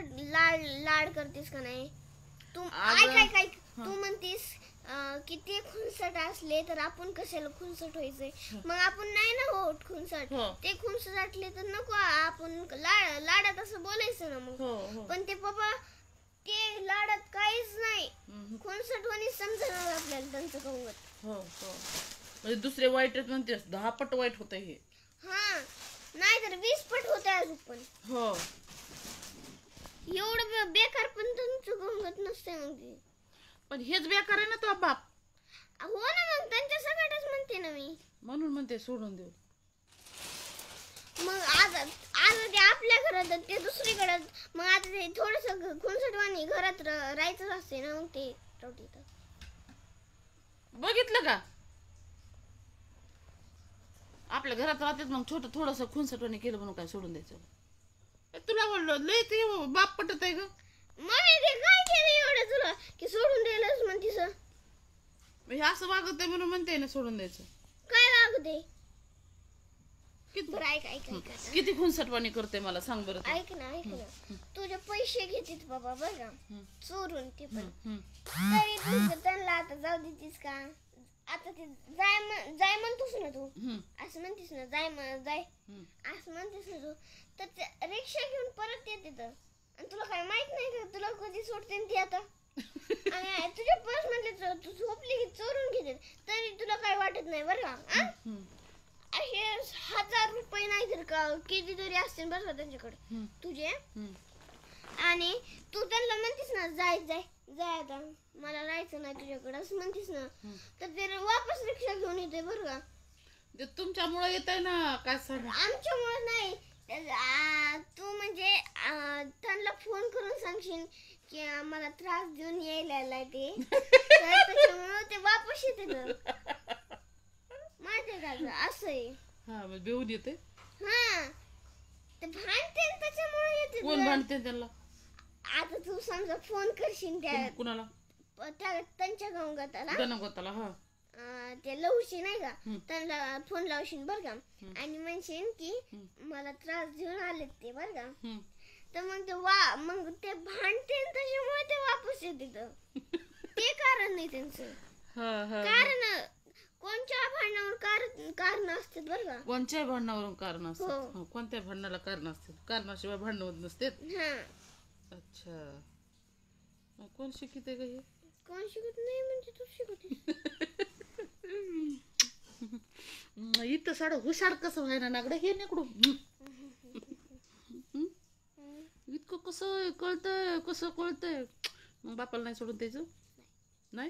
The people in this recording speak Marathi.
खुनसट लाड लाड करतेस का नाही तू? अगं, ऐक ऐक ऐक तू म्हणतीस की ते खुनसट असले तर आपण कशाला खुनसट व्हायचंय? मग आपण नाही ना होत खुनसट. हो. ते खुनसट असले तर नको आपण लाडात असं बोलायचं ना मग. हो हो पण ते पप्पा ते लाडात काहीच नाही. हम्म. खुनसट होणे समजणार आपल्याला त्यांचं कंगत. हो हो म्हणजे दुसरे वाईट म्हणतेस 10 पट वाईट होत हे. हा नाही तर 20 पट होते अजून पण. हो एवढं बेकार पण तुमचं गंगत नसते मग ते. पण हेच बेकार आहे ना तो बाप. हो ना मग त्यांच्या सगळ्यातच म्हणते ना मी. म्हणून म्हणते सोडून देऊ. मग आज ते आपल्या घरात ते दुसरीकडे. मग आता ते थोडस खुनसटवाणी घरात राहायचं असते ना मग ते रोटीत. बघितलं का आपल्या घरात राहतेच मग छोटं थोडस खुनसटवाणी केलं म्हणून काय सोडून द्यायचं? तुला बोललो लय ते बाप पटत आहे ग. मम्मी ते काय केलं एवढं तुला की सोडून द्यायलाच म्हणतीस? हे असं वागत आहे म्हणून म्हणते ना सोडून द्यायचं. काय लागते? किती बरं ऐक ऐक ऐक आता. किती खुनसटवाणी करते मला सांग बरं तू. ऐक ना तुझे पैसे घेतात बाबा बरं का चोरून ते पण. हम्म. तरी तू त्यांना आता जाऊ देतीस का? आता ते जाय म्हणतोस ना तू. असं म्हणतीस ना जाय असं म्हणतेस ना तू. तर रिक्षा घेऊन परत येते तर आणि तुला काय माहित नाही का तुला कधी सोडते ती आता? आणि तुझ्या पर्स मधले तू झोपली की चोरून घेते तरी तुला काय वाटत नाही बरं का? असे 1000 रुपये नाही तर का किती तरी असतील बरं का त्यांच्याकडे तुझे. आणि तू त्यांना म्हणतीस ना जाय आता मला राहायचं नाही तुझ्याकडे असं म्हणतीस ना तर ते वापस रिक्षा घेऊन येते बरं का? ते तुमच्यामुळे येत आहे ना काय सांग. आमच्यामुळे नाही. तू म्हणजे त्यांना फोन करून सांगशील की मला त्रास देऊन यायला ते त्याच्यामुळे ते वापस येते माहितीये का असं आहे. हा मग बेऊन येते. हा ते भांडते त्याच्यामुळे येते. कोण भांडते त्यांना? आता तू समजा फोन करशील त्या कुणाला? त्यांच्या गंगताला गणगोताला. हा ते लवशी नाही का त्यांना फोन लावशील बर का आणि म्हणशील की मला त्रास देऊन आले ते बर का. तर मग ते मग ते भांडते त्याच्यामुळे ते वापस येते. ते कारण नाही त्यांचं. कारण कोणत्या भांडणावर कारण असतात बरं का. कोणत्याही भांडणावरून कारण असतात. कोणत्या भांडणाला कारण असतात कारणाशिवाय भांडण होत नसते. अच्छा कोण शिकते का हे? कोण शिकत नाही म्हणजे तू शिकते. इथं साडं हुशार कसं व्हायना नागडं हे नेकडू. इतकं कसं कळतंय मग बापाला नाही सोडून द्यायचं नाही.